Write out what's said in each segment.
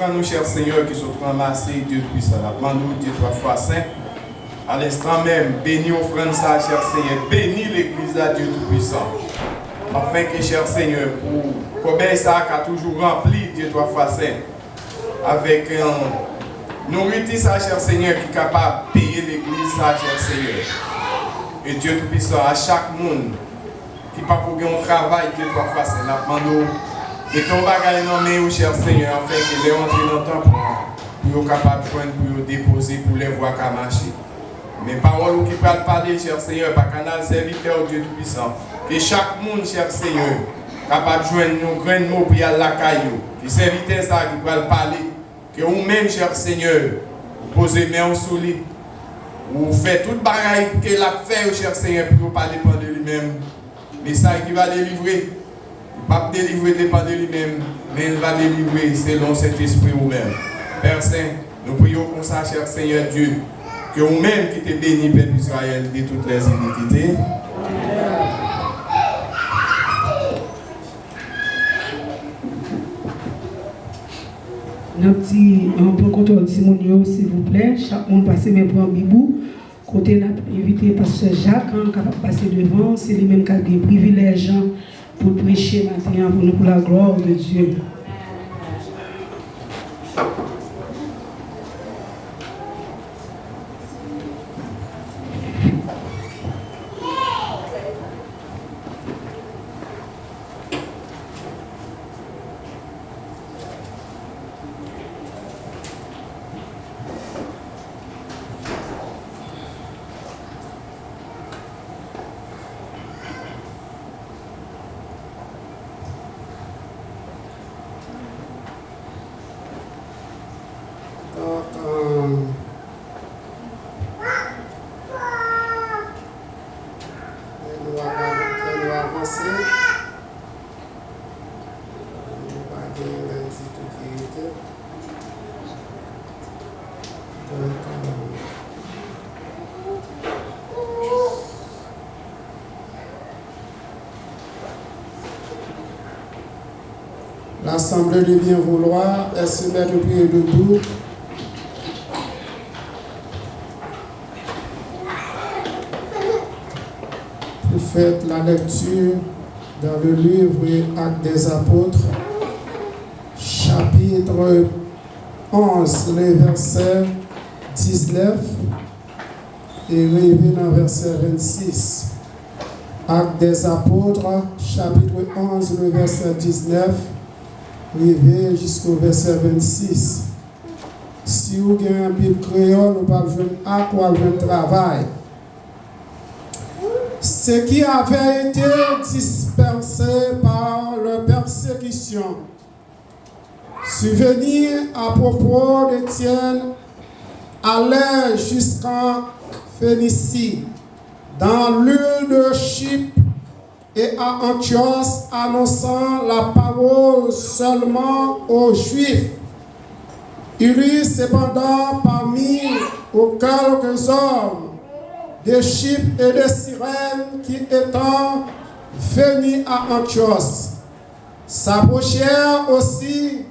offrandes, nous, cher Seigneur, qui sont ramassées, Dieu Tout-Puissant. Demande-nous, Dieu, 3 fois saint. À l'instant même, bénis offrande ça, cher Seigneur. Bénis l'église à Dieu Tout-Puissant. Afin que, cher Seigneur, pour qu'Obey ça a toujours rempli, Dieu, 3 fois saint. Avec un nourriture, ça, cher Seigneur, qui est capable de payer l'église, ça, cher Seigneur. Et Dieu Tout-Puissant, à chaque monde qui pas pour un travail, Dieu, 3 fois saint. Demande-nous. Et ton bagage dans mes mains, cher Seigneur, afin qu'il ait entré dans le temple pour être capable de joindre, pour déposer, pour les voir qu'à marcher. Mes paroles qui peuvent parler, cher Seigneur, par canal serviteur, Dieu Tout-Puissant. Que chaque monde, cher Seigneur, capable de joindre nos grands mots pour y aller à la caillou. Que serviteur ça qui peuvent parler. Que vous-même, cher Seigneur, vous posez main sur lui. Vous faites toute bagaille qu'il a fait, cher Seigneur, pour ne pas dépendre de lui-même. Mais ça qui va délivrer. Pas délivrer dépend de lui-même, mais il va délivrer selon cet esprit vous-même. Père Saint, nous prions comme ça, cher Seigneur Dieu, que vous-même qui t'es béni, Père d'Israël, de toutes les iniquités. Un peu contrôle Simonio, s'il vous plaît. Chaque monde passe même pour un bibou. Côté n'a invité Pasteur Jacques, capable de passer devant, c'est lui-même qui a des privilèges pour prêcher maintenant pour nous, pour la gloire de Dieu. L'Assemblée de bien vouloir, elle se met de pied debout. Pour faire la lecture dans le livre Actes des Apôtres, chapitre 11, les versets 19 et arrivé dans verset 26. Actes des Apôtres, chapitre 11, le verset 19. Arrivé jusqu'au verset 26. Si vous avez un Bible créole, vous pas besoin à quoi vous travail. Ce qui avait été dispersé par la persécution, souvenir à propos d'Étienne, allait jusqu'en Phénicie, dans l'île de Chypre, et à Antioche annonçant la parole seulement aux Juifs. Il y eut cependant parmi quelques hommes de Chypre et de Cyrène qui étant venus à Antioche, s'approchèrent aussi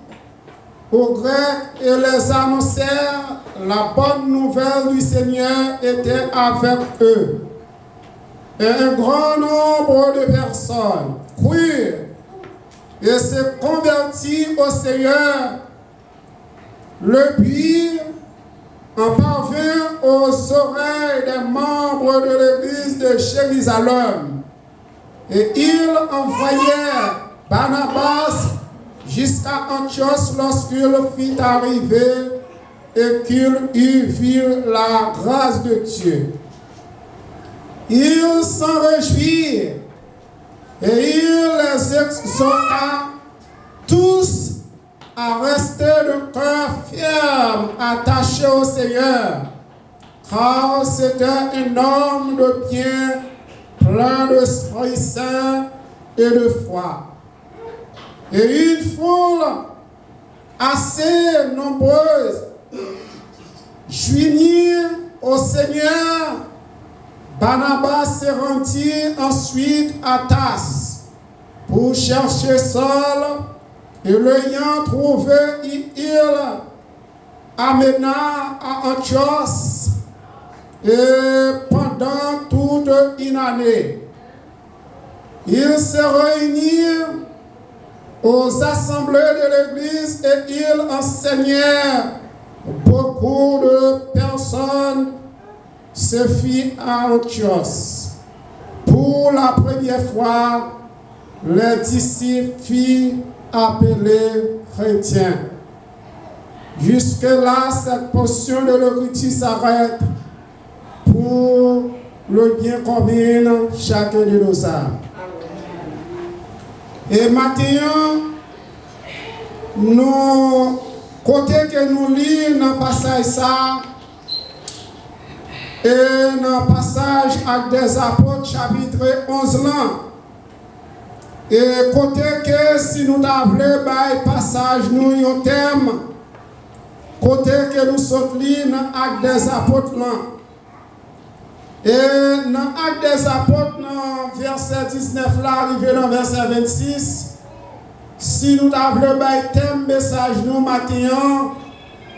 aux Grecs et les annoncèrent la bonne nouvelle du Seigneur était avec eux. Et un grand nombre de personnes crurent et se convertirent au Seigneur. Le but en parvint aux oreilles des membres de l'église de Jérusalem. Et ils envoyèrent Barnabas jusqu'à Antioche lorsqu'il fut arrivé et qu'il eut vu la grâce de Dieu. Il s'en réjouit et il les exhorta tous à rester de cœur ferme, attachés au Seigneur, car c'était un homme de bien, plein d'Esprit Saint et de foi. Et une foule assez nombreuse joignit au Seigneur. Barnabas se rendit ensuite à Tarse pour chercher Saul, Et l'ayant trouvé, il amena à Antioche et pendant toute une année. Il se réunit aux assemblées de l'Église et il enseignait. Beaucoup de personnes se firent à Antioche. Pour la première fois, les disciples furent appelés chrétiens. Jusque-là, cette portion de l'Écriture s'arrête pour le bien commun chacun de nos âmes. Et maintenant, nous, côté que nous lisons dans le passage ça, et dans le passage Actes des Apôtres, chapitre 11 là, et côté que si nous avons le passage, nous y thème, côté que nous sommes lisons dans Actes des Apôtres là, et dans Actes des Apôtres, dans verset 19 là, arrivé dans verset 26, si nous avons le thème message nous maintenant,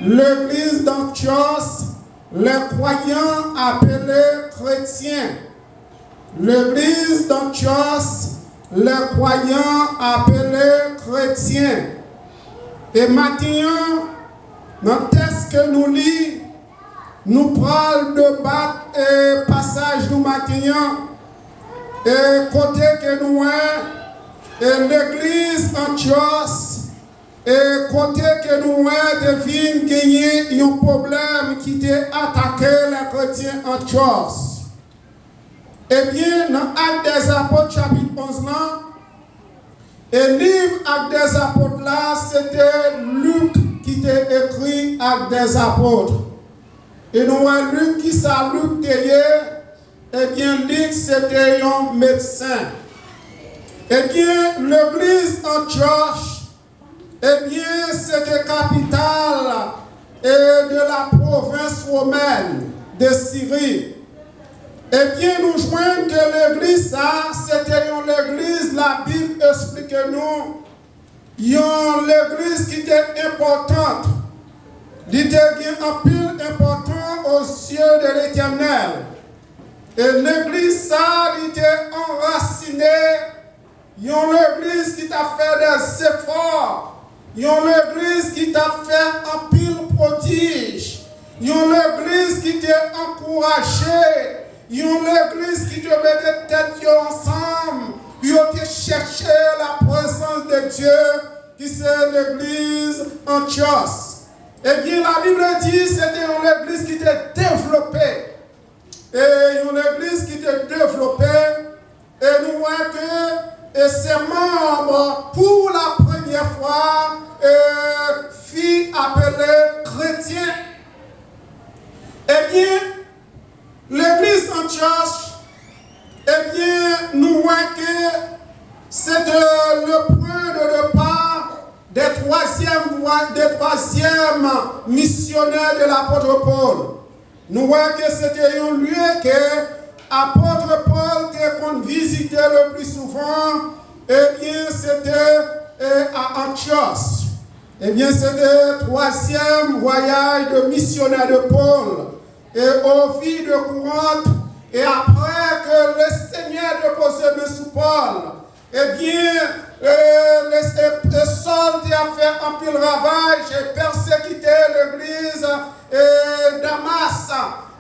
l'église d'Antioche, les croyants appelés chrétiens. L'église d'Antioche, les croyants appelés chrétiens. Et maintenant, dans le texte que nous lisons, nous parlons de passage nous maintenant, et côté que nous et l'église Antioche, et côté que nous devons gagner un problème qui a attaqué les chrétiens Antioche. Eh bien, dans Actes des Apôtres, chapitre 11, là, et livre Actes des Apôtres, là, c'était Luc qui a écrit Actes des Apôtres. Et nous voyons Luc qui ça, Luc derrière, eh bien, Luc c'était un médecin. Eh bien, l'église Antioche, eh bien, c'était capitale de la province romaine de Syrie. Eh bien, nous joignons que l'église, ça, c'était l'église, la Bible explique nous, l'église qui était importante. Il était un pile important aux yeux de l'Éternel. Et l'église, ça, il était enracinée. Il y a l'église qui t'a fait des efforts. Il y a l'église qui t'a fait un pile prodige. Il y a l'église qui t'a encouragé. Il y a l'église qui te mettait tête ensemble. Puis on t'a cherché la présence de Dieu, qui c'est l'église Antioche. Eh bien, la Bible dit que c'était une église qui était développée. Et une église qui était développée. Et nous voyons que ses membres, pour la première fois, furent appelés chrétiens. Eh bien, l'église Antioche, eh bien, nous voyons que c'est le point de départ des troisièmes missionnaires de l'apôtre Paul. Nous voyons que c'était un lieu que l'apôtre Paul qu'on visitait le plus souvent. Eh bien, c'était à Antioche. Eh bien, c'était le troisième voyage de missionnaire de Paul. Et au vie de Corinthe, et après que le Seigneur déposait main sur Paul, eh bien, les soldats a fait un pile ravage et persécuté l'église Damas.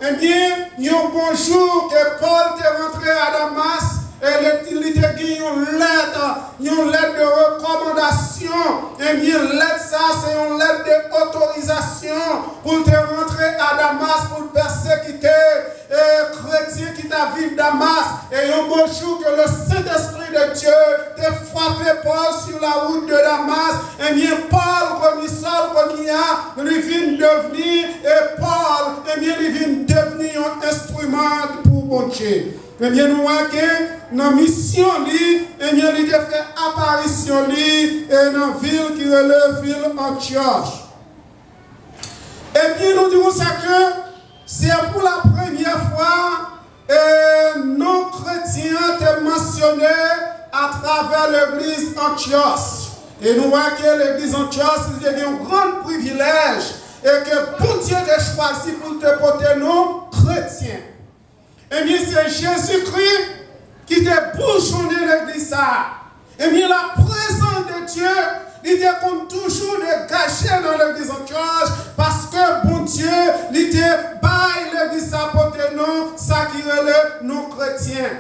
Eh bien, il y a un bon jour que Paul est rentré à Damas et il était une lettre de recommandation. Eh bien, lettre ça, c'est une lettre d'autorisation pour te rentrer à Damas pour persécuter les chrétiens qui t'habitent Damas. Et un bon jour que le Saint-Esprit de Dieu t'a frappé Paul sur la route de Damas. Eh bien, Paul, comme il sort, comme il a, lui vient devenir, et Paul, eh bien, il vient devenir un instrument pour mon Dieu. Eh bien, nous voyons que dans la mission, eh bien, il a fait apparition et dans la ville qui relève ville Antioche. Eh bien, nous disons ça que c'est pour la première fois nos chrétiens étaient mentionnés à travers l'église Antioche. Et nous voyons que l'église Antioche, il y a un grand privilège. Et que pour Dieu t'a choisi pour te porter nos chrétiens. Et bien c'est Jésus-Christ qui t'a bourgeonné l'église. Et bien la présence de Dieu, il était comme toujours de cacher dans l'église Antioche. Parce que bon Dieu, il était bail l'église à porter nous, ça qui relève nos chrétiens.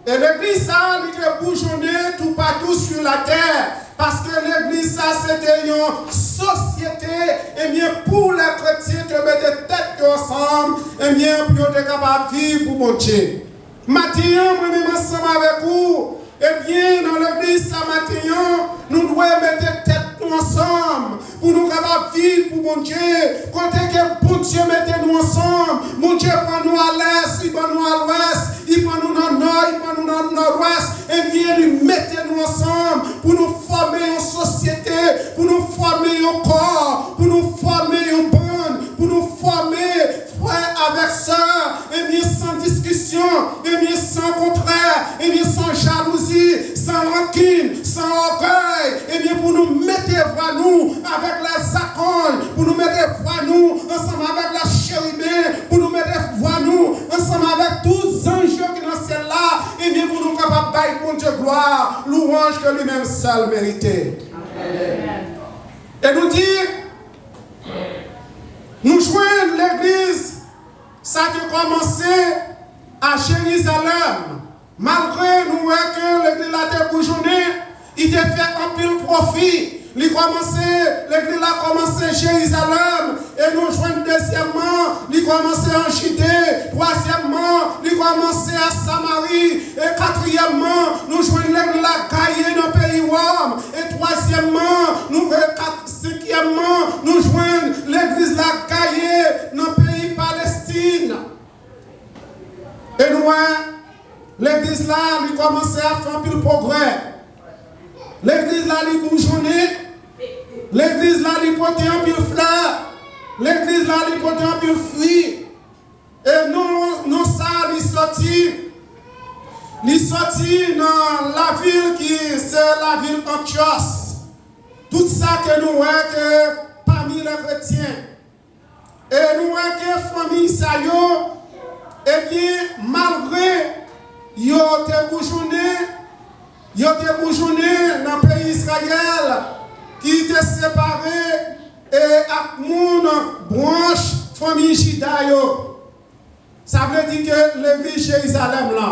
Et l'église il était bourgeonné tout partout sur la terre. Parce que l'église, c'était une société, et bien pour les chrétiens qui mettaient tête ensemble, et bien pour être capable de vivre pour mon Dieu. Maintenant, moi-même ensemble avec vous, et bien dans l'église, maintenant, nous devons mettre tête ensemble pour nous capables de vivre pour mon Dieu. Quand que bon Dieu mettez nous ensemble, mon Dieu prend nous à l'est, il prend nous à l'ouest, il prend nous dans le nord, il prend nous dans le nord-ouest, et bien lui mettez nous ensemble pour nous former en société, pour nous former en corps, pour nous former en bande, pour nous former frère avec soeur, et bien sans discussion, et bien sans contraire, et bien sans jalousie, sans rancune, sans orgueil, et bien pour nous mettre à nous avec les accords, pour nous mettre à nous ensemble avec la chérubin, pour nous mettre à nous ensemble avec tous les anges qui sont dans celle-là, et bien pour nous capables de pour Dieu gloire, louange que lui-même seul méritait. Et nous dit, nous joignons l'église, ça a commencé à Jérusalem. Malgré nous voyons que l'église a été bourgeonnée, il a fait un pile profit. L'église a commencé à Jérusalem, et nous joignons deuxièmement, il a commencé en Judée, troisièmement, il a commencé à Samarie, et quatrièmement, nous joignons l'église la Gaïe dans le pays Rome, et cinquièmement, nous joignons l'église la Gaïe dans le pays Palestine. Et nous, l'église là, il a commencé à faire un peu de progrès. L'église là, il bourgeonnait. L'église là, il portait un peu de fleurs. L'église là, il portait un peu de fruits. Et nous, ça, il sortit dans la ville qui c'est la ville Antioche. Tout ça que nous voyons que parmi les chrétiens. Et nous voyons que la famille ça et bien malgré ils ont été bourgeonnés dans le pays Israël qui était séparé et à mon branche famille Juda. Ça veut dire que l'église Jérusalem là,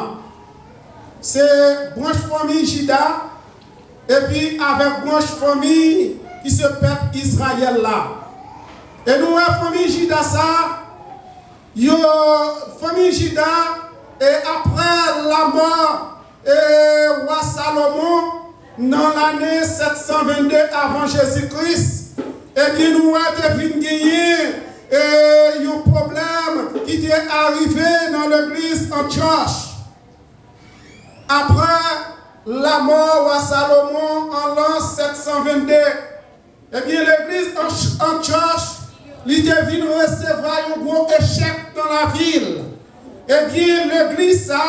c'est branche famille Juda et puis avec branche famille qui se peuple Israël là. Et nous la famille Juda ça, famille Juda et après la mort et roi Salomon dans l'année 722 avant Jésus-Christ, et bien nous avons gagné un problème qui est arrivé dans l'église Antioche. Après la mort roi Salomon en l'an 722, et bien l'église Antioche, il devait recevoir un gros échec dans la ville. Et bien l'église ça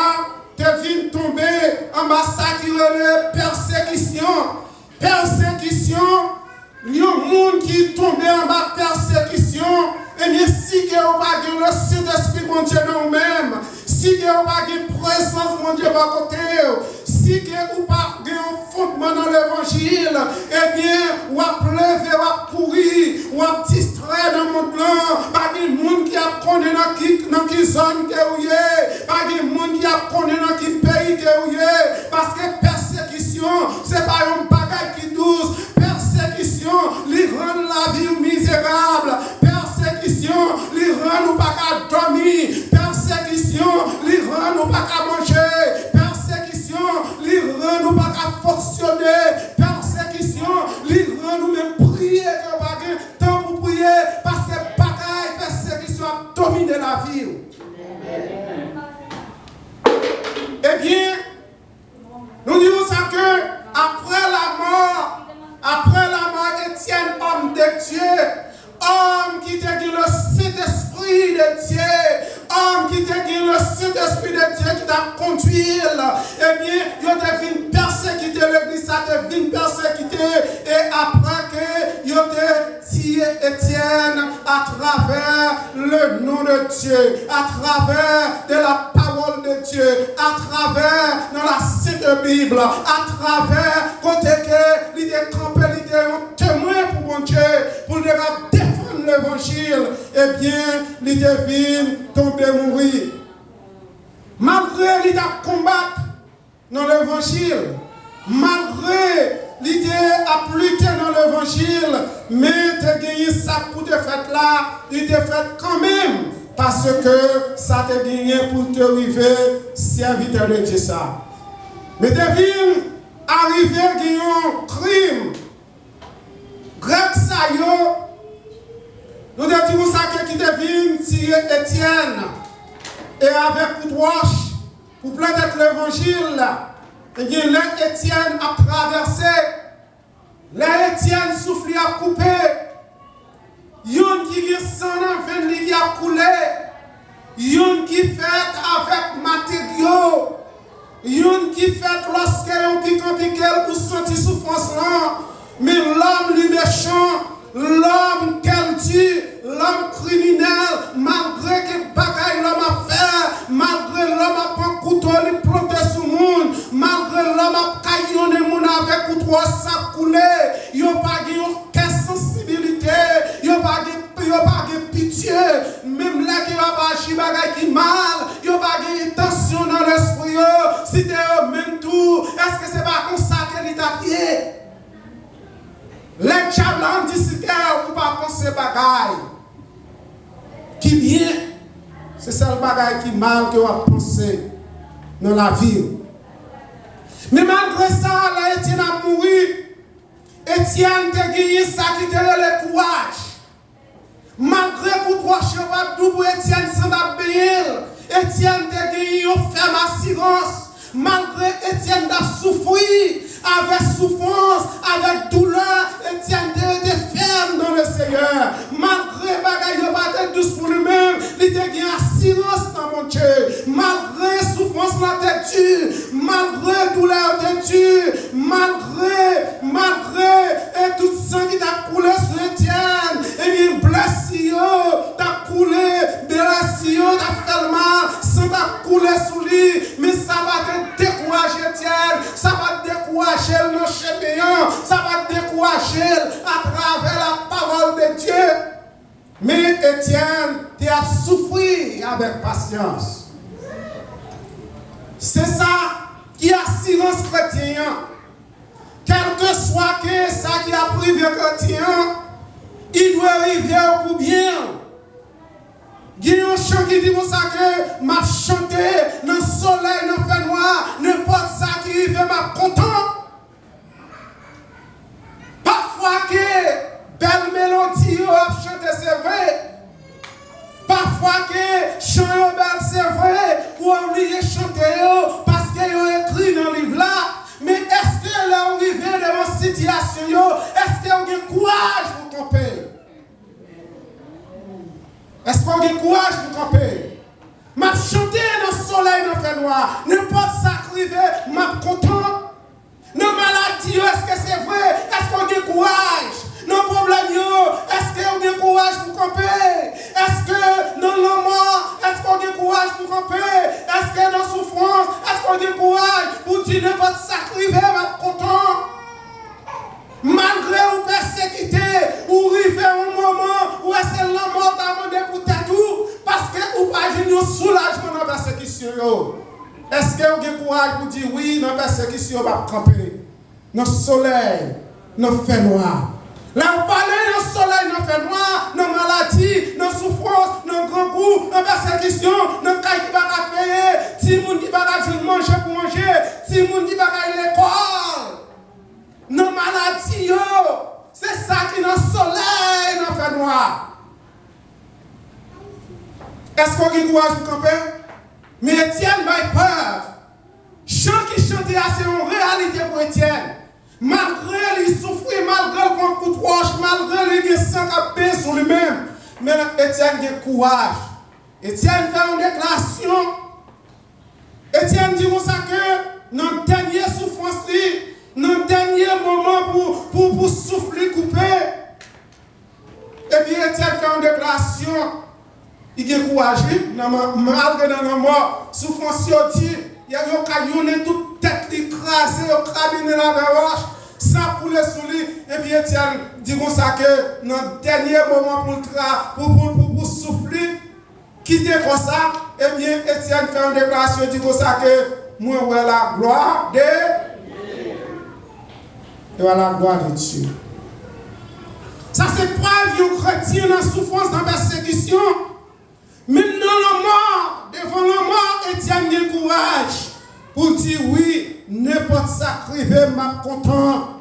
devine tomber en massacre de persécution. Persécution, il y a un monde qui tombe en bas de persécution. Et bien si vous n'avez pas le Saint-Esprit, mon Dieu, dans vous-même, si vous n'avez pas la présence, mon Dieu, à côté, si vous n'avez pas un fondement dans l'évangile, eh bien, vous avez levé, vous avez couru, vous avez distrait dans le monde blanc, pas de monde qui a connu dans quelle zone que vous êtes, pas de monde qui a connu dans quel pays que vous êtes, parce que persécution, ce n'est pas un bagage qui douce, persécution, il rend la vie misérable, persécution, il rend nous pas qu'à dormir, persécution, il rend nous pas qu'à manger, persécution, il rend nous pas qu'à fonctionner, persécution, il rend nous même prier que pas temps pour prier parce que bagaille persécution a dominé la vie. Eh bien, nous disons ça que après la mort Étienne, homme de Dieu, homme qui t'a dit le Saint-Esprit de Dieu, homme qui t'a dit le Saint-Esprit de Dieu qui t'a conduit, eh bien, il devine persécuter l'église, ça devine persécuter, Étienne à travers le nom de Dieu, à travers de la parole de Dieu, à travers dans la Sainte Bible, à travers côté que l'idée campé, l'idée un témoin pour mon Dieu, pour le défendre l'évangile, eh bien, l'idée devine tomber mourir. Malgré l'idée combattre dans l'évangile, malgré l'idée à lutter dans l'évangile, mais tu as gagné ça pour te faire là, il te fait quand même, parce que ça t'a gagné pour te arriver serviteur de Dieu ça. Mais devine, arriver à gagner un crime, grec ça yo, nous disons ça qui devine tirer Étienne, et avec coup de roche, pour peut-être l'évangile, et bien, l'Étienne a traversé, l'Étienne souffle a coupé, yon qui est sans envie qui a coulé, yon qui fait avec matériaux, yon qui fait lorsque yon piqué pour sentir souffrance là, mais l'homme lui méchant, l'homme qu'elle tue, l'homme criminel, malgré que bagaille l'homme a fait, malgré l'homme a pris un couteau, il planté sur le monde, malgré l'homme a caillonné le monde avec couteau, ça coulé, il n'y a pas de sensibilité, il n'y a pas de pitié, même là qu'il n'y a pas de bagaille qui mal, il n'y a pas d'intention dans l'esprit, si tu es au même tour, est-ce que c'est pas comme ça qu'il t'a pied? Les diables disent que vous ne pas penser bagaille qui bien, c'est ça le bagaille qui mal que vous pensez dans la vie. Mais malgré ça, là, Étienne a mouru. Étienne a gagné ça qui était le courage. Malgré que vous ne pas pour Étienne sans abbayer, Étienne a gagné une ferme assurance. Malgré Étienne a souffert, avec souffrance, avec douleur, Étienne était ferme dans le Seigneur. Malgré bagaille de bataille douce pour lui-même, il était en assurance dans mon Dieu. Malgré souffrance, la tête dure, malgré douleur, la tête dure, malgré et tout sang qui t'a coulé sur Étienne, et bien blessure, t'a coulé, blessure, t'a fait mal, sang t'a coulé sur lui, mais ça va te décourager, Étienne, ça va te décourager nos chemins, ça va te décourager à travers la parole de Dieu. Mais Étienne, tu as souffert avec patience. C'est ça qui est assurance chrétienne. Quel que soit que ça qui a privé chrétien, il doit arriver au bien. Il y a un chant qui dit ça que m'a chanté dans le soleil, dans le fait noir, n'importe ça qui arrive, m'a content. Parfois que belle mélodie a chanté, c'est vrai. Parfois que chant belle, c'est vrai. Ou oublier chanter parce qu'il a écrit dans le livre là. Mais est-ce que là, arrivé devant cette situation, est-ce qu'il y a un courage pour camper? Est-ce qu'on a courage pour camper? M'a chanté dans le soleil, dans le fait noir. N'importe ça qui arrive, m'a content. Nos maladies, est-ce que c'est vrai? Est-ce qu'on a courage? Nos problèmes, est-ce qu'on a courage pour camper? Est-ce que dans le mort, est-ce qu'on a courage pour camper? Est-ce que dans la souffrance, est-ce qu'on a courage pour dire n'importe ça qui arrive, m'a content? Malgré ou persécuté, ou arriver un moment où c'est la mort d'amender pour tout, parce que ou pas j'ai un soulagement dans la persécution. Est-ce que vous avez courage pour dire oui, dans la persécution, on va camper? Dans le soleil, dans le fait noir. Là, on parle dans le soleil, dans le fait noir, dans la maladie, dans la souffrance, dans le grand goût, dans la persécution, dans le cas qui va payer, si le monde qui va manger pour manger, si le monde qui va aller à l'école. Nos maladies, c'est ça qui est dans le soleil, dans le fait noir. Est-ce qu'on a courage pour camper? Mais Étienne n'a pas peur. Chant qui chantait, c'est une réalité pour Étienne. Malgré les souffrir, malgré le coup de roche, malgré les sang qui a sur lui-même. Mais Étienne a courage. Étienne fait une déclaration. Étienne dit ça que dans le dernier souffrance, dans le dernier moment pour souffler, couper, Et puis Étienne fait une déclaration, il est courageux, malgré la mort, souffrance sortie, il y a toute tête écrasée, carabine dans la roche, ça pour les souliers. Et puis Étienne dit comme ça que dans le dernier moment pour souffler, quitter comme ça, et bien Étienne fait une déclaration, dit comme ça que moi, ouais la gloire de et la gloire de Dieu. Ça c'est pas un chrétien dans la souffrance, dans la persécution. Même dans la mort, devant la mort, Étienne a le courage pour dire oui, n'importe ça crivé, m'a content.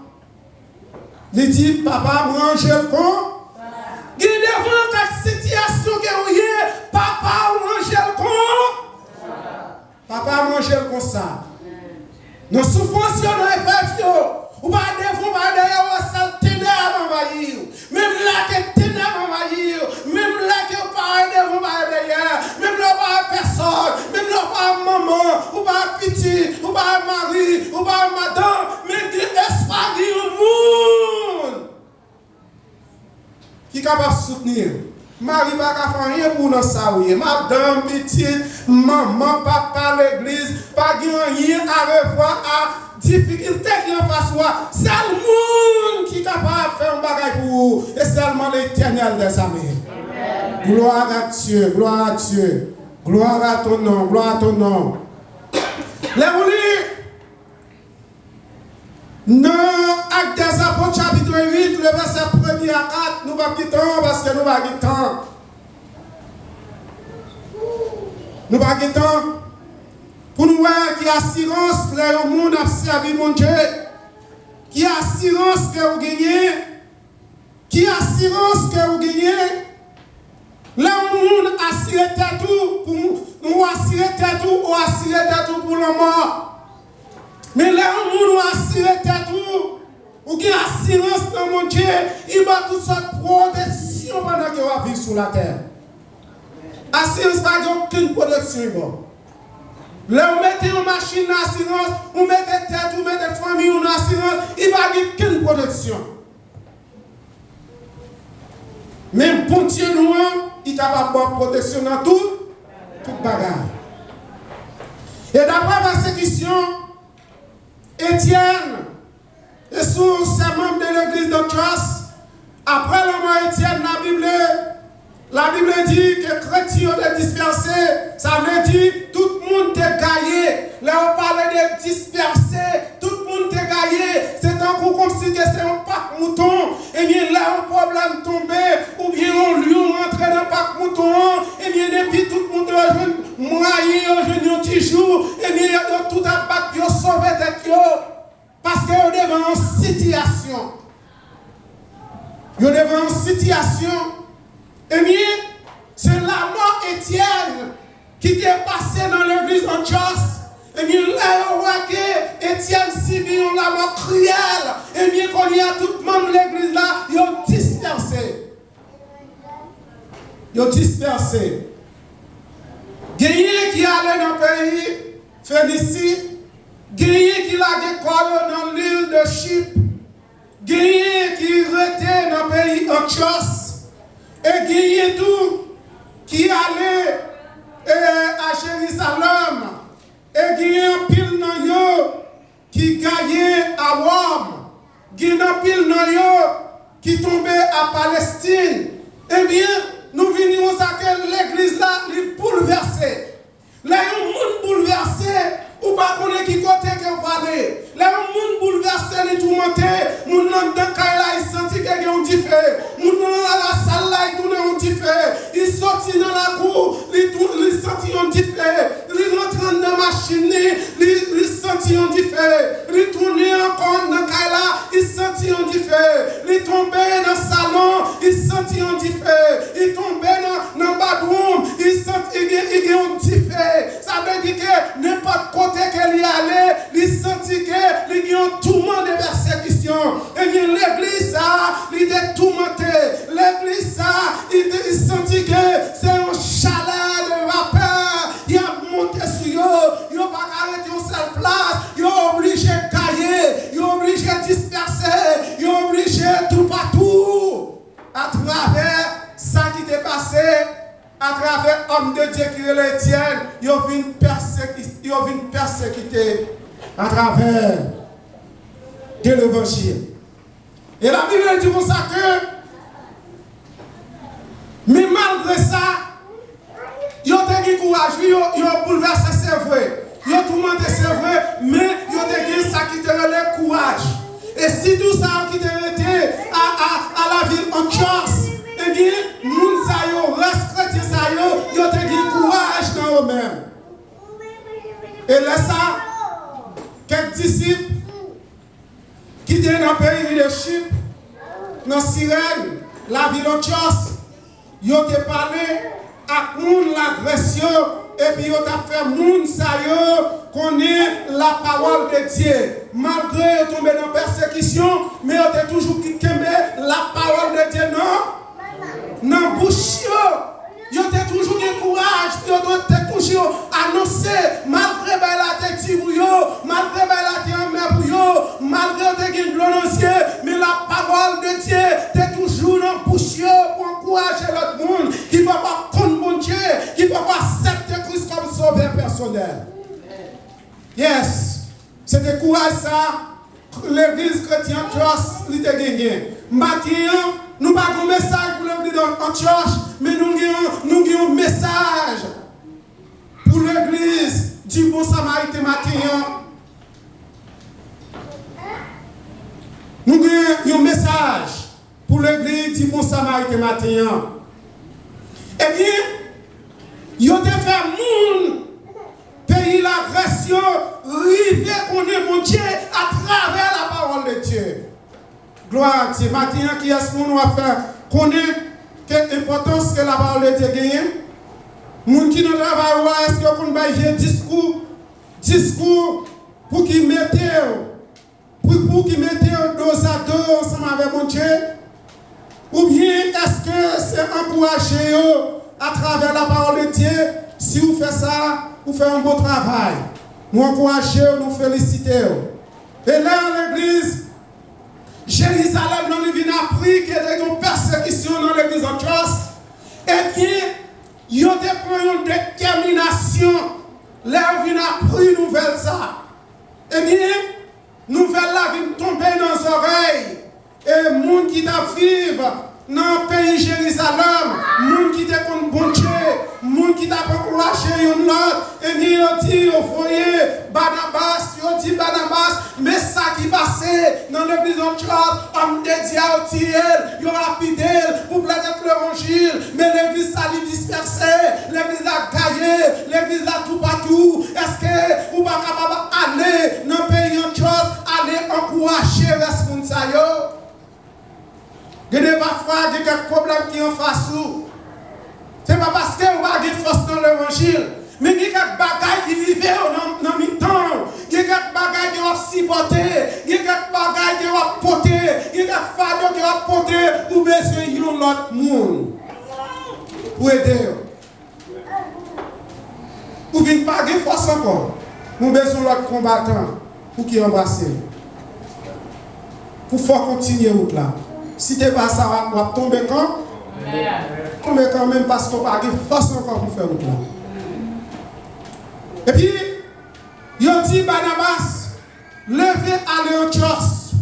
Il dit, papa, mange le con. Il devant cette situation que vous avez, papa, mange le con. Papa, mange le con ça. Nos souffrances, dans les peuple, ou pas devant, pas derrière, ça ténèbres envahir. Même là que ténèbres envahir, même là que pas devant, pas derrière, même là pas personne, même là pas maman, ou pas petit, ou pas mari, ou pas madame, mais qui espoir du monde qui est capable de soutenir. Marie va faire rien pour nous ça, oui. Madame, petite, maman, papa, l'église, pas rien à revoir à difficulté qui en face soi. C'est le monde qui est capable de faire un bagage pour vous. Et seulement l'Éternel des armées. Gloire à Dieu, gloire à Dieu. Gloire à ton nom, gloire à ton nom. Dans Actes des Apôtres, chapitre 8, le verset 1er à 4, nous ne va pas quitter parce que nous ne va pas quitter. Nous ne va pas quitter. Pour nous voir qui assurance le monde a servi mon Dieu, qui assurance que vous gagnez, qui assurance que vous gagnez. Là où le monde assure tout pour nous assurer tout ou assurer tout pour la mort. Mais là où le monde assure tout, ou qui assurance dans mon Dieu, il va toute sorte de protection pendant que vous vivez sur la terre. Assurance pas aucune protection. Bon. Là, vous mettez une machine d'assurance, vous mettez tête, vous mettez famille en assurance, il va y avoir aucune protection. Même pour Dieu, nous, il est capable de protection dans toute bagarre. Et d'après la persécution, Étienne, et sous ces membres de l'église d'Antioche, après la mort d'Étienne, la Bible dit que les chrétiens ont dispersé. Ça veut dire que tout le monde est gaillé. Là, on parle de disperser. Tout le monde est gaillé. C'est un coup comme si c'était un pack mouton. Et bien là, un problème tombé. Ou bien un lion rentré dans le pack mouton. Et bien depuis tout le monde est moyen, un petit jour. Et bien il y a tout un pack qui a sauvé tête. Parce que vous devant une situation. Vous devant une situation. Eh bien, c'est la mort Étienne qui était passé dans l'église d'Antioche. Eh bien, là, on voit que Étienne subit la mort cruelle. Eh bien, qu'on y a tout le monde de l'église là, ils ont dispersé. Ils ont dispersé. Gagné qui allait dans le pays Phénicie, gagné qui l'a décollé dans l'île de Chypre, gagné qui était dans le pays Antioche. Et gagné tout qui allait à Jérusalem. Et gagné un pile dans yo qui gagnait à Rome. Gagné un pile dans yo qui tombait à Palestine. Eh bien, nous venons à que l'église là, est bouleversée. Là, il y a un monde bouleversé. Ou pas connaître qui côté que vous parlez. Là, un monde bouleversé, les tourmenté. Moun nan dans là, il sentit que yon différé. Moun nan la salle là, il tourne yon différé. Il sortit dans la cour, il sentit yon différé. Il rentre dans la machine, il sentit yon différé. Il tourne encore dans là, il sentit yon différé. Il tombait dans le salon, il sentit yon différé. Il tombait dans le bathroom, il sentit yon différé. Ça veut dire que n'importe quoi qu'elle y allait, il sentit que il y a un tourment de persécution. Et bien l'église ça, il était tourmenté. L'église ça, il sentit que c'est un chalet de vapeur. Il a monté sur eux, il n'a pas arrêté en seule place, il a obligé de cailler, il a obligé de disperser, il a obligé tout partout à travers passé à travers l'homme de Dieu qui est l'Étienne, ils ont vu une persécuter à travers de l'évangile. Et la Bible dit comme ça que, mais malgré ça, ils ont eu courage, ils ont bouleversé ses vrai, ils ont tourmenté ses vrai, mais ils ont eu ça qui te relève courage. Et si tout ça qui te relève à la ville Antioche, eh bien, nous savons, reste chrétien, ils ont eu courage dans eux-mêmes. Et là, ça, quelques disciples qui étaient dans le pays de Chypre, dans Cyrène, la ville Antioche, ils ont parlé à l'agression et puis ils ont fait moun sa yo connaît la parole de Dieu. Malgré tomber dans la persécution, mais ils ont toujours quitté la parole de Dieu, non? Dans bouche ils ont toujours du courage, ils ont toujours annoncé, malgré la tête pour eux, malgré la tête en mer pour eux, malgré qu'ils ont mais la parole de Dieu est toujours dans bouche pour encourager l'autre monde qui ne va pas prendre mon Dieu, qui ne va pas accepter Christ comme sauveur personnel. Yes, c'était courage ça, l'église chrétienne Antioche l'a gagné. Maintenant, nous n'avons pas un message pour l'église Antioche, mais nous avons un message pour l'église du bon Samaritain matin. Nous avons un message pour l'église du bon Samaritain matin. Eh bien, ils ont fait moun pays l'agression, river qu'on est mon Dieu à travers la parole de Dieu. Gloire à Dieu. Maintenant, qui est-ce qu'on va faire connaître quelle importance que la parole de Dieu gagne? Moun qui ne travaille pas, est-ce qu'on va faire discours pour qu'ils mettent dos à dos ensemble avec mon Dieu? Ou bien est-ce que c'est encourager à travers la parole de Dieu? Si vous faites ça, vous faites un beau travail. Nous encourageons, nous félicitons. Et là, l'église, Jérusalem, nous avons appris qu'il y a une persécution dans l'église Antioche. Eh bien, ils ont pris une détermination. Là, ils ont appris une nouvelle ça. Eh bien, nouvelle là vient tomber dans les oreilles. Et les gens qui vivent dans le pays Jérusalem, les gens qui ont bon Dieu, les gens qui ont encouragé une autre, et ils ont dit, vous voyez, Barnabas, ils ont dit Barnabas, mais ça qui passait dans l'église Antioche, homme de Dieu, ils ont rapidé pour plaider l'évangile, mais l'église ça lui dispersée, l'église a gaillé, l'église a tout partout. Est-ce que vous ne pouvez pas aller dans le pays Antioche, aller encourager les gens? Il y a parfois quelques problèmes qui sont en face. Ce n'est pas parce que vous avez force dans l'évangile, mais il y a quelques bagages qui vivent dans le temps. Il y a quelques bagages qui vont supporter, il y a quelques bagages qui vont porter, il y a quelques fardeaux qui vont porter pour besoin de l'autre monde. Pour aider. Vous ne venez pas de force encore. Nous avons besoin de l'autre combattant pour qui embrasser. Pour faire continuer route là. Si tu n'es pas ça, on va tomber quand? Tomber quand même parce qu'on n'a pas de force encore pour faire route là. Et puis, ils ont dit Barnabas, levez aller en Antioche.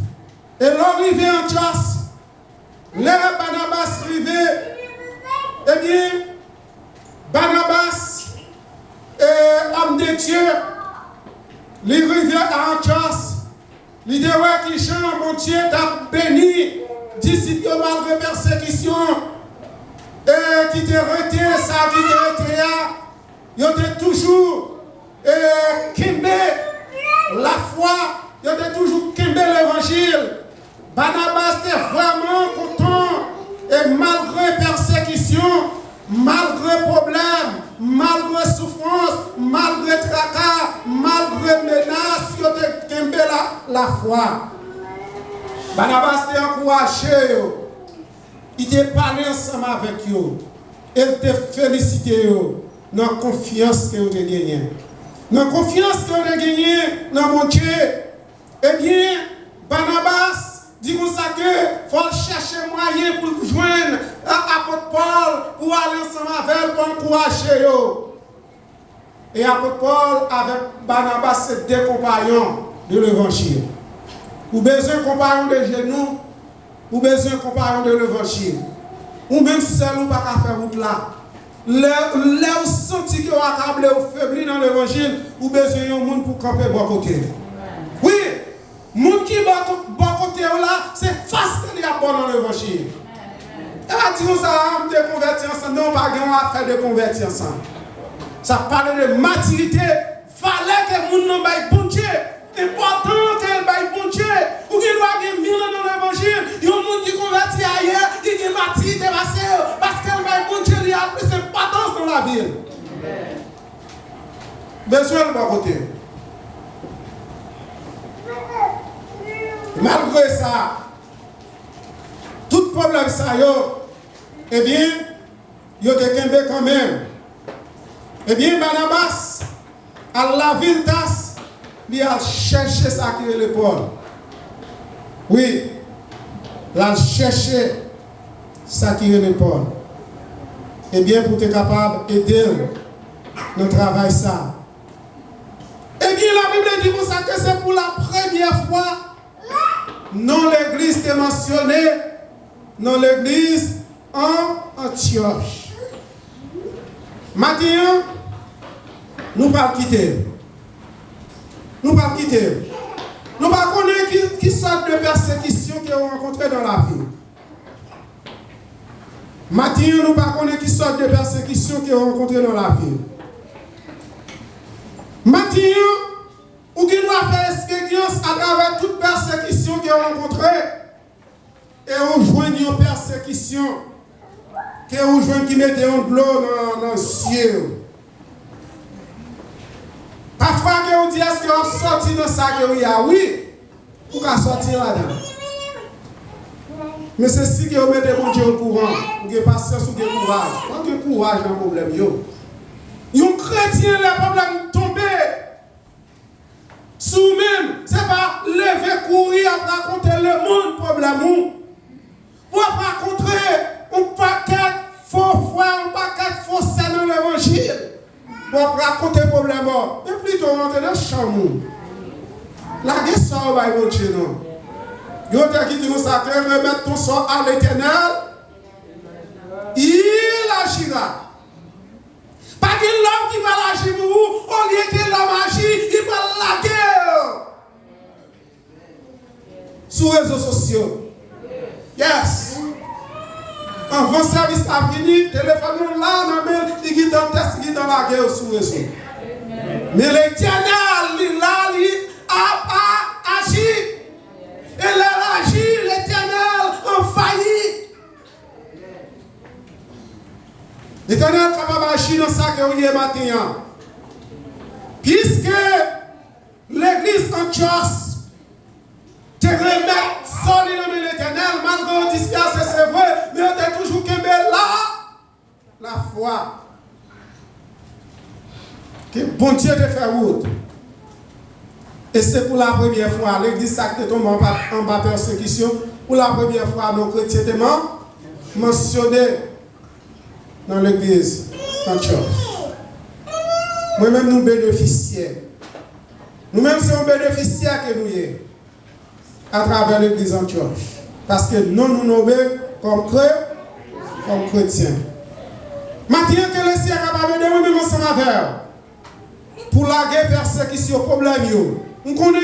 Et l'arrivée en Antioche, levez Barnabas arrivé. Eh bien, Barnabas, homme de Dieu, il arrive à Antioche. Il dit ouais, qui chante, mon Dieu t'a béni. Disciples malgré persécution, et qui te retiré ça, qui te retiré, ils ont toujours kimbé la foi, ils ont toujours kimbé l'évangile. Barnabas était vraiment content, et malgré persécution, malgré problème, malgré souffrance, malgré tracas, malgré menaces, ils ont kimbé la foi. Barnabas t'a encouragé, il t'a parlé ensemble avec eux, il t'a félicité dans la confiance que vous avez gagnée. Dans la confiance que vous avez gagnée dans mon Dieu, eh bien, Barnabas dit comme ça que il faut chercher moyen pour joindre l'apôtre Paul pour avec pour encourager eux. Et apôtre Paul avec Barnabas, c'est deux compagnons de l'évangile. Ou besoin de compagnons de genoux, ou besoin de compagnons de l'évangile. Ou même seul ou pas qu'à faire route là. Là où senti que vous accablé ou faibli dans l'évangile, ou besoin de monde pour camper bon côté. Oui, monde qui bon côté là, c'est facile qu'il y a bon dans l'évangile. Et là, tu nous as de convertir ensemble. Non, pas de faire de convertir ensemble. Ça parle de maturité. Fallait que le monde n'ait pas bon Dieu. Important qu'elle ait bon Dieu. Ou qu'il doit avoir 1000 ans dans l'évangile. Il y a un monde qui convertit ailleurs. Il y a une maturité parce qu'elle ait bon Dieu. Il y a plus d'importance dans la vie. Besoin de bon côté. Malgré ça, tout problème ça, eh bien, il y a des quand même. Eh bien, Barnabas, à la ville tasse, il a cherché ça qui est le Paul. Oui, il a cherché ça qui est le Paul. Eh bien, pour être capable d'aider dans travail ça. Eh bien, la Bible dit pour ça que c'est pour la première fois, non l'église est mentionnée, non l'église en Antioche. Maintenant, nous ne pouvons pas quitter. Nous ne pouvons pas quitter. Nous ne pouvons pas connaître qui sorte de persécution qu'ils ont rencontré dans la vie. Maintenant, nous ne pouvons pas connaître qui sorte de persécution qu'ils ont rencontré dans la vie. Maintenant, ou qui doit faire expérience à travers toute persécution qu'ils ont rencontrée et rejoindre une persécution qui rejoint qui mettait un bleu dans le ciel. Parfois, on dit est-ce qu'on sorti dans ça que y a oui, pour qu'on sortir là-dedans. Mais c'est si que vous mettez mon Dieu au courant, vous avez patience ou vous courage. Quand vous courage dans le problème, un chrétien, le problème tombé. Sous-même, ce n'est pas lever, courir, à raconter le monde problème. Pour raconter un paquet faux foi, un paquet faux scènes dans l'évangile. Pour raconter le problème. Mais plutôt rentrer dans le champ. La guerre sort, va y monter, non. Yo te qui dit ça, que remettre ton sort à l'Éternel, il agira. Pas que l'homme qui va l'agir pour vous, au lieu que l'homme agit, il va la guerre. Sur les réseaux sociaux. Yes. Avant service à venir, téléphone là, il est dans le test, il est dans la guerre sur les réseaux. Mais l'Éternel, il a agi. Et là, agit, l'Éternel en failli. L'Éternel est capable d'agir dans ça que vous est maintenant. Puisque l'église Antioche te remet solide dans l'Éternel, malgré on dit que c'est vrai, mais on est toujours qu'aimé là, la foi. Que bon Dieu te fait route. Et c'est pour la première fois, l'église sacrée tombe en bas persécution, pour la première fois, nos chrétiens étaient mentionnés dans l'église Antioche. Moi-même, nous bénéficions. Nous-mêmes, c'est un bénéficiaire que nous sommes à travers l'église Antioche. Parce que nous nous nommons comme chrétiens. Maintenant que le ciel est capable de nous-mêmes ensemble avec pour la guerre, persécution, problème. On connaît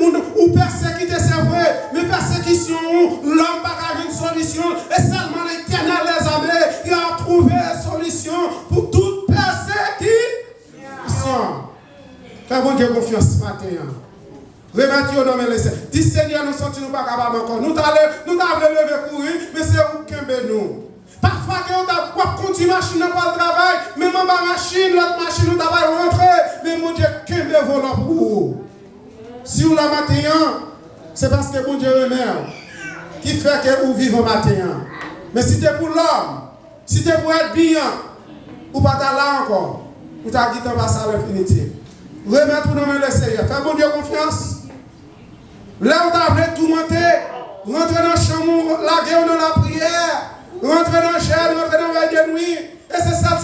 ou persécuter, c'est vrai, mais persécution, l'homme n'a pas une solution, et seulement l'Éternel les armées, il a trouvé une solution pour toute persécution. Fais bon Dieu confiance ce matin. Remettez-vous dans mes laissés. Dis Seigneur, nous ne sommes pas capables encore. Nous t'avons levé courir, mais c'est vous qui nous. Parfois, quand on continue machine pour le travail, même en bas machine, l'autre machine, nous devons rentrer, mais mon Dieu, qui me volant pour vous. Si vous la matin, c'est parce que mon Dieu est qui fait que vous vivez matin. Mais si c'est pour l'homme, si c'est pour être bien, ou pas là encore, ou t'as dit en passant à l'infinité. Remettre pour nous le Seigneur. Fais mon Dieu confiance. Là où tu as tout monter, rentrer dans le champ, la guerre dans la prière, rentrer dans le ciel, rentrer dans la nuit. Et c'est ça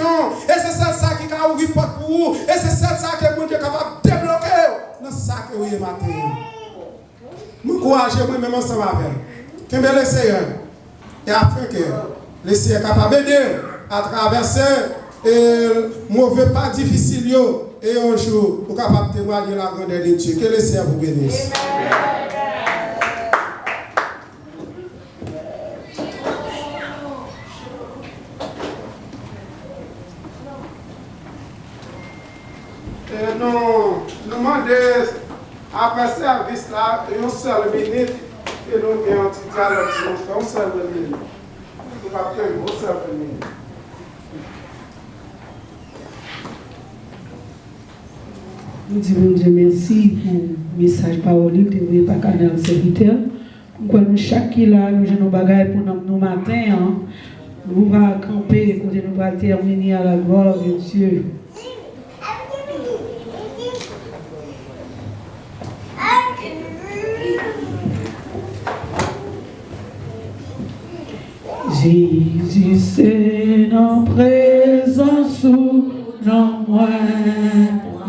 guérison. Et c'est ça qui a ouvert porte pour vous. Et c'est ça que bon Dieu est capable de débloquer. Dans ça que vous êtes matin. M'encouragez moi-même ensemble avec. Qu'est-ce que le Seigneur? Et afin que le Seigneur est capable d'aider à traverser et mauvais pas difficile et un jour vous capable de témoigner la grandeur de Dieu. Que le Seigneur vous bénisse. Et nous demandons après service là une seule minute et nous avons un petit dialogue. Nous faisons une seule minute. Nous allons faire une seule minute. Nous disons Dieu merci pour le message parolique que vous pas canal serviteur. Pourquoi nous chaque qui là nous avons bagaille pour nous matin, nous va camper quand nous va terminer à la gloire de Dieu. Jésus, c'est en présence ou non moins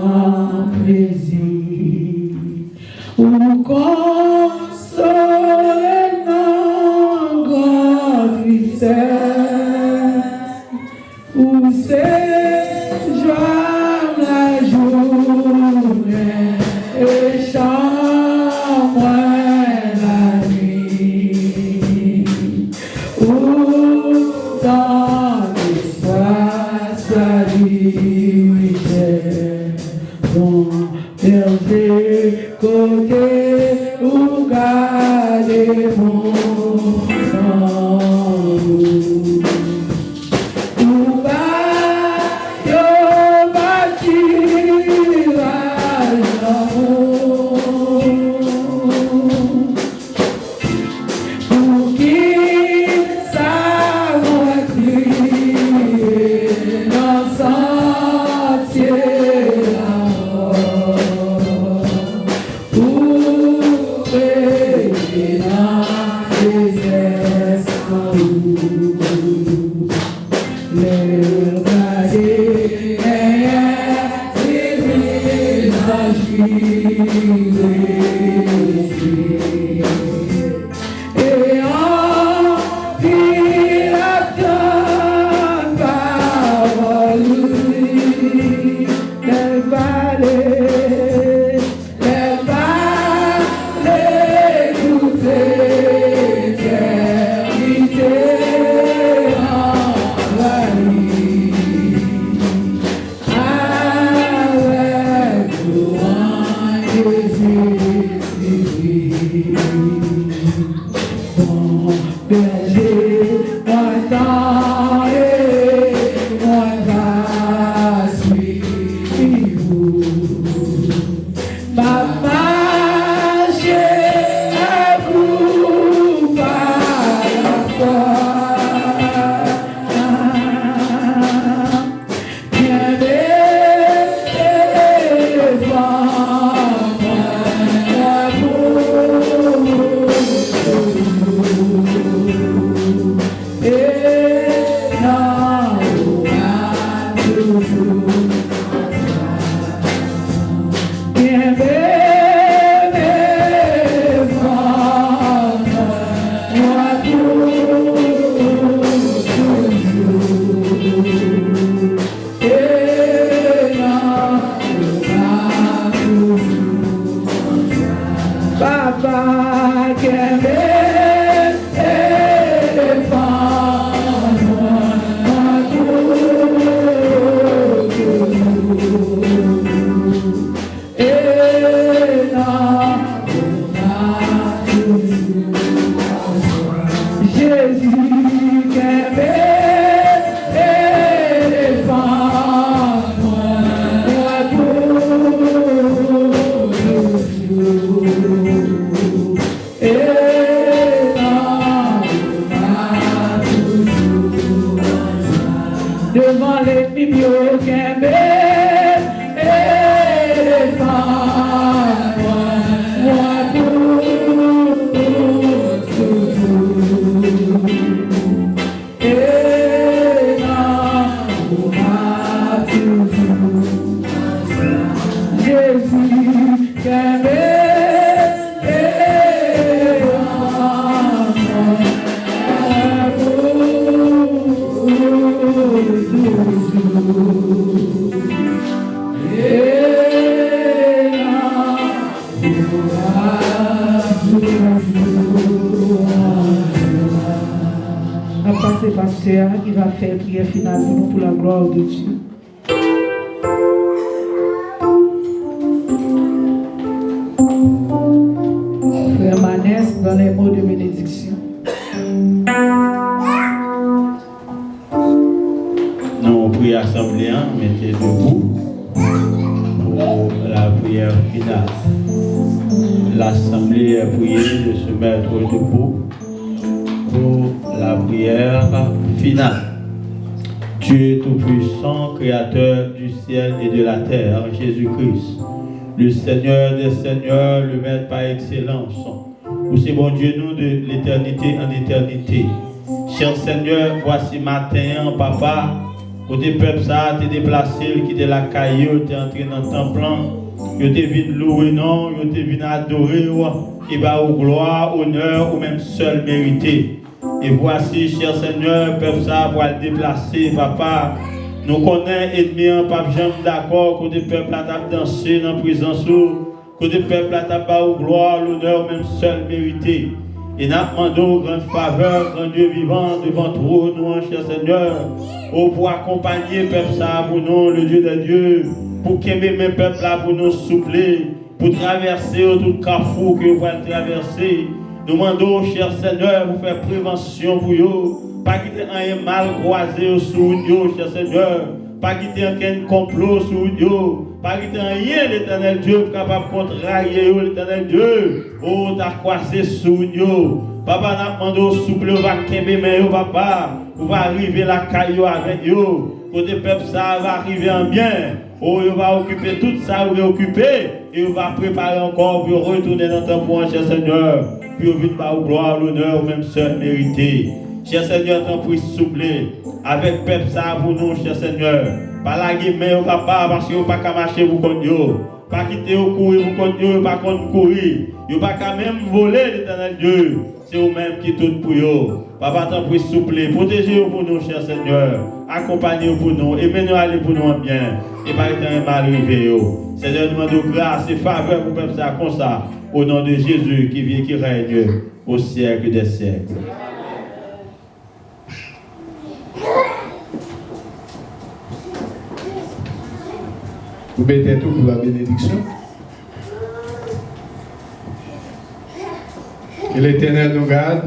en plaisir, ou consoler non grande tristesse, ou c'est joie la journée et chant moins la nuit, ou dans l'espace saluaire, bon berger côté ou garder mon sang, ou bâtir l'amour, pour qu'il savoir crier dans sentier la mort, pour veiller dans les escaliers, les regarder et visages et en pilotant parole, les vallées, toute l'éternité envahie, avec louange Jésus-Christ. Bon berger, moi t'en et moi va suivre. Ma marche à vous par la foi. Bien devant moi pour et non pas toujours. Bien devant moi pour toujours. Et non pas toujours. Papa qui est devant l'ennemi bio qu'aimé et défends-moi, moi pour toujours. Et non, pasteur qui va faire prière finale pour nous pour la gloire de Dieu. Frère Manès, dans les mots de bénédiction. Nous prions assemblée, mettez debout pour la prière finale. L'assemblée est priée de se mettre debout pour la prière finale. Dieu Tout-Puissant, Créateur du ciel et de la terre, Jésus-Christ, le Seigneur des Seigneurs, le Maître par excellence, où c'est bon Dieu nous de l'éternité en éternité. Cher Seigneur, voici matin, Papa, où tes peuples ça t'es déplacé, qui t'es la caillou, t'es entré dans le temple, yo t'es venu louer non, yo t'es venu adorer, et bah au gloire, honneur, ou même seul mérité. Et voici, cher Seigneur, peuple ça pour le déplacer, Papa. Nous connaissons ennemis, Papa, jamais d'accord, côté peuple à table danser dans la présence, côté peuple à table au gloire, l'honneur, même seul mérité. Et nous demandons grande faveur, grand Dieu vivant, devant trop nous, cher Seigneur, pour accompagner peuple ça pour nous, le Dieu des dieux, pour qu'aimer mes peuples là pour nous soupler, pour traverser tout carrefour que vous allez traverser. Nous demandons, cher Seigneur, pour faire prévention pour vous, pas quitter un mal croisé sur vous, cher Seigneur, pas quitter un complot sur vous, pas quitter rien, l'éternel Dieu, capable de contrarier l'éternel Dieu, oh, t'as croisé sur vous. Papa, nous demandons, souple, on va qu'aimer, mais papa, on va arriver la caillou avec vous, côté peuple, ça va arriver en bien. Oh, il va occuper tout ça, il va occuper, et il va préparer encore pour retourner dans ton point, cher Seigneur. Puis au but de gloire, l'honneur, même seul mérité. Cher Seigneur, t'en prie souffler avec peuple ça pour nous, cher Seigneur. Pas la guillemets au papa, parce que vous pas qu'à marcher pour contre vous. Pas quitter au courir pour contre vous, pas contre courir. Vous pas qu'à même voler l'éternel Dieu. C'est vous-même qui tout pour vous. Papa, t'en prie souffler. Protégez-vous pour nous, cher Seigneur. Accompagnez-vous pour nous. Aimez-nous aller pour nous en bien. Et pas être mal arrivé. Seigneur, demande grâce et faveur pour peuple ça comme ça. Au nom de Jésus qui vient, qui règne au siècle des siècles. Vous mettez tout pour la bénédiction. Que l'Éternel nous garde.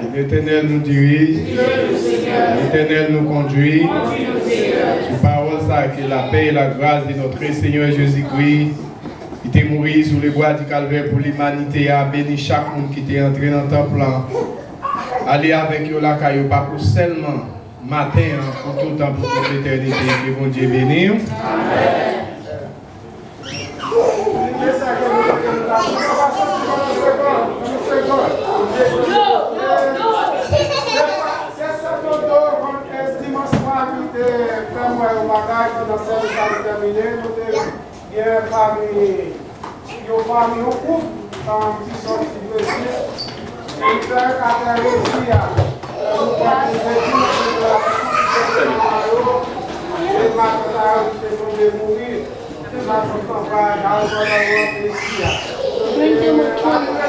Que l'Éternel nous dirige. Que l'Éternel nous conduit. Sur parole ça, que la paix et la grâce de notre Seigneur Jésus-Christ, qui était mort sur les bois du calvaire pour l'humanité, a béni chaque monde qui était entré dans le temple. Allez avec eux la caillou, pas pour seulement matin, pour tout le temps, pour toute l'éternité. Que bon Dieu bénisse. Amen. Thank you.